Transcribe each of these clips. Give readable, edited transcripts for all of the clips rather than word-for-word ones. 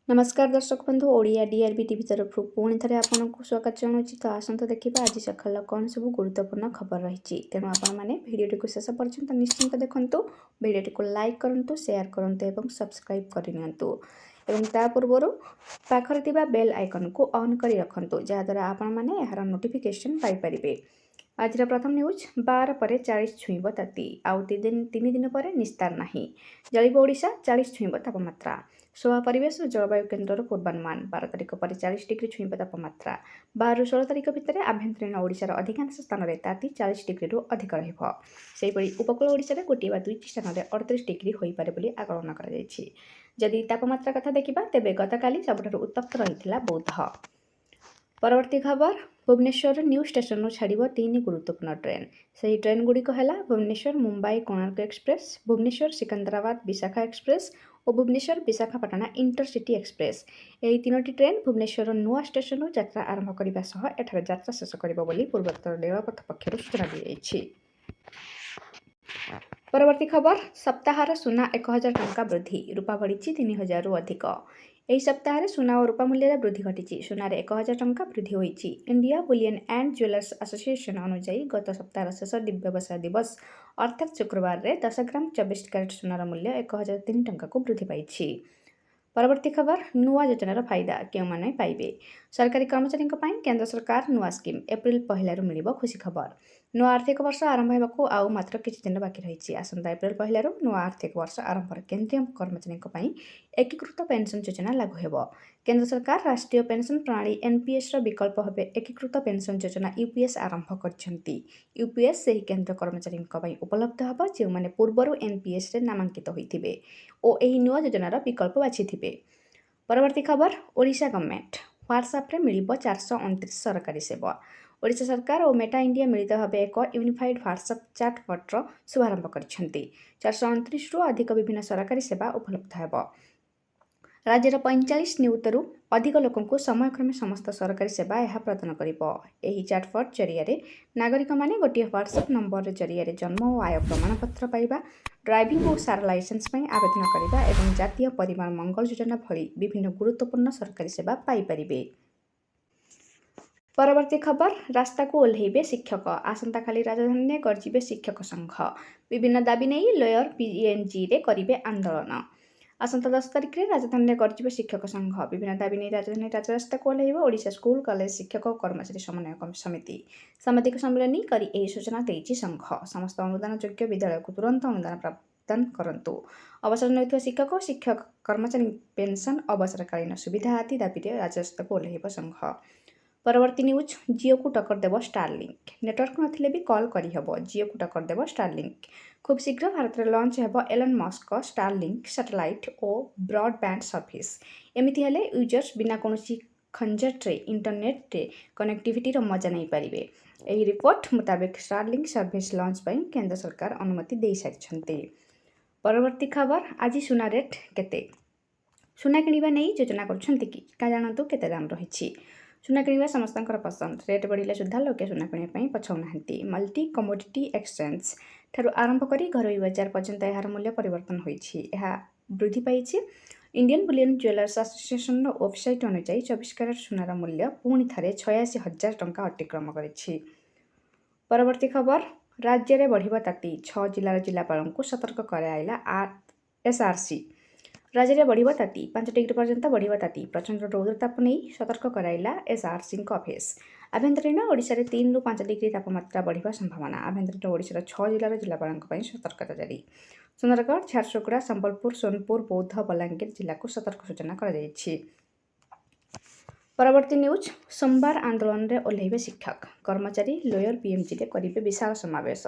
नमस्कार दर्शक बंधु ओडिया डीआरबी टीवी तरफ पुणी थे आपको स्वागत जनावि। तो आसत देखा आज सकाल कौन सब गुरुत्वपूर्ण खबर रही। तेणु आपने भिडटी शेष पर्यंत निश्चिंत देखूँ। भिडटी को लाइक करूँ, शेयर करूँ और सब्सक्राइब करनी। पूर्व पाखरे बेल आइकन को ऑन कर रखु जहाद्वारा आपण यार नोटिफिकेशन पाइपर। आज प्रथम न्यूज 12 पर 40 छुईब ताती आउ 3 दिन पर निस्तार नहीं। जलिब ओडिशा 40 छुईब तापमात्रा। सोहा परिवेश और जलवायु केन्द्र पूर्वानुमान 12 तारिख पर 40 डिग्री छुईब तापमात्रा। 12 16 तारिख भितर आभ्यंतरीण ओडिशार अधिकांश स्थान में ताती 40 डिग्री अधिक रही। उपकूल ओडिशार गोटे बा दुईटी स्थान में 38 डिग्री होइपारे बोली आकलन कर। जदि तापमात्रा कथा देखा तेबे गतकाली सबुठारु उत्तप्त रही बौद्ध। परवर्ती खबर भुवनेश्वर न्यू स्टेशन छाड़ 3 गुरुत्वपूर्ण ट्रेन। से ट्रेन गुड़िक है भुवनेश्वर मुंबई कोणार्क एक्सप्रेस, भुवनेश्वर सिकंदराबाद विशाखा एक्सप्रेस और भुवनेश्वर विशाखापाटना इंटरसिटी एक्सप्रेस। यही 3टी ट्रेन भुवनेश्वर नुआ स्टेशन यात्रा आरंभ करने सह एठारे यात्रा शेष कर पूर्वोत्तर रेलपथ पक्षर सूचना दी। परवर्ती खबर सप्ताहर सुना 1000 टंका वृद्धि, रूपा बढ़ी 3000 रु अधिक। यही सप्ताह सुना और रूपा मूल्य वृद्धि घटी। सुनार 1000 टंका वृद्धि होती। India Boolean and jewellers association अनुसार गत सप्ताह शेष व्यवसाय दिवस अर्थात शुक्रवार में 10 ग्राम 24 कैरेट सुनार मूल्य 1003 टंका को वृद्धि पाई। परवर्ती खबर नुआ योजनार फायदा क्यों माने पाइबे। सरकारी कर्मचारी केंद्र सरकार नुआ स्कीम एप्रिल 1 मिल खुशी खबर। नुआ आर्थिक वर्ष आरंभ होगा आउ मात्र किछि दिन बाकी रही। आसंता एप्रिल 1 नुआ आर्थिक वर्ष आरंभ केंद्रीय कर्मचारी एकीकृत पेंशन योजना लागू होब। केंद्र सरकार राष्ट्रीय पेंशन प्रणाली एनपीएस विकल्प भाव एकीकृत पेंशन योजना यूपीएस आरंभ कर। यूपीएस से केंद्र कर्मचारी उपलब्ध होब जो मैंने पूर्वर एनपीएस नामांकित होते और यह नुआ योजनार विकल्प बाछिथिबे। परवर्ती खबर ओडिशा गवर्नमेंट व्हाट्सएप मिल 429 सरकारी सेवा। ओडिशा सरकार और मेटा इंडिया मिलित भाव एक यूनिफाइड व्हाट्सएप चैटबॉटर शुभारंभ कर 429 रु अधिक विभिन्न सरकारी सेवा उपलब्ध होब। राज्यर 45 नियुतरू अधिक लोक समयक्रमे समस्त सरकारी सेवा यह प्रदान कर। चैटबॉट जरिए नागरिक माने गोटे व्हाट्सएप नंबर जरिए जन्म और आय प्रमाणपत्र पाइबा, ड्राइविंग और सार लाइसेंस आवेदन करने और जातीय परिवार मंगल योजना भली विभिन्न गुरुत्वपूर्ण सरकारी सेवा पाइपर। परवर्ती खबर रास्ता को ओह्लैबे शिक्षक। आसंता खाली राजधानी में गर्जिबे शिक्षक संघ। विभिन्न दाबी नहीं लोयर पीएनजी रे करिबे आंदोलन। आसंता 10 तारिख में राजधानी में गर्जिबे शिक्षक संघ। विभिन्न दाबी नहीं राजधानी राजरास्ता को ओह्लैब ओडिशा स्कूल कॉलेज शिक्षक और कर्मचारी समन्वय समिति। सामाजिक सम्मेलन कर सूचना देइछि संघ। समस्त अनुदान योग्य विद्यालय को तुरंत अनुदान प्रदान करंतु। अवसर नैथुवा शिक्षक शिक्षक कर्मचारी पेंशन अवसरकालीन सुविधा आदि दाबी राजरास्ता को ओह्लैब संघ। परवर्ती न्यूज जियो को टक्कर देव स्टारलिंक। नेटवर्क नथिले भी कॉल करिहब। जियो को टक्कर देव स्टारलिंक। खूब शीघ्र भारत में लॉन्च होब एलन मस्क स्टारलिंक सैटेलाइट और ब्रॉडबैंड सर्विस। एमती हेले यूजर्स बिना कोनोसी खंजट रे इंटरनेट रे कनेक्टिविटी मजा नहीं पारिबे। एही रिपोर्ट मुताबिक स्टारलिंक सर्विस लॉन्च पर केंद्र सरकार अनुमति दे सारिछन्ते। परवर्ती खबर आज सुना रेट केते। सुना किनिबा नहीं योजना करछन्ते कि का जानतु केते दाम रही। सुना किनिबा समस्तंकर पसंद। रेट बढ़िले सुधा लोके सुना किनिबा पछौना। मल्टी कमोडिटी एक्सचेंज ठारू आरंभ करी घरोई बाजार पर्यंत यार मूल्य परिवर्तन होइछि। यह वृद्धि पाइछि। Indian bullion jewellers association website अनुसार 24 कैरेट सुनार मूल्य पुणी थे 86,000 टंका अतिक्रम करिछि। परवर्ती खबर राज्य में बढ़िबा ताती 6 जिलार जिलापाल को सतर्क कराइला एसआरसी। राज्य में बढ़िबा ताती 5 डिग्री पर्यंत बढ़िबा ताती प्रचंड रौद्रताप नहीं सतर्क कराइला एसआरसी ऑफिस। आभ्यंतरीण ओडिशा रे 3 रु 5 डिग्री तापमात्रा बढ़िबा संभावना। आभ्यंतरीण ओडिशा 6 जिलार जिलापाल सतर्कता जारी। सुंदरगढ़ झारसुगुड़ा संबलपुर सोनपुर बौद्ध बलांगीर जिला को सतर्क सूचना कर। परवर्ती न्यूज सोमवार आंदोलन में ओह्लैबे शिक्षक कर्मचारी लोयर पीएमजी रे करिबे विशाल समावेश।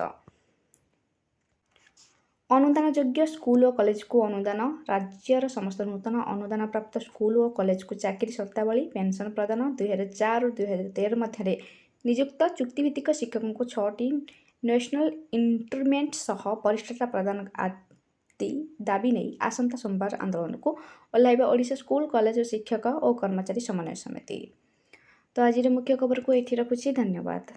अनुदान योग्य स्कूल और कॉलेज को अनुदान। राज्यर समस्त नूतन अनुदान प्राप्त स्कूल और कॉलेज को चाकरी शर्तावली पेंशन प्रदान। 2004 और 2013 मध्य नियुक्त चुक्तिभित्तिक शिक्षकों को 6टी नेशनल इंटरमेंट सह वरिष्ठता प्रदान आदि दाबी नहीं आसंता सोमवार आंदोलन को ओह्लैब ओडिशा स्कूल कॉलेज और शिक्षक और कर्मचारी समन्वय समिति। तो आज मुख्य खबर को ये रखुछि। धन्यवाद।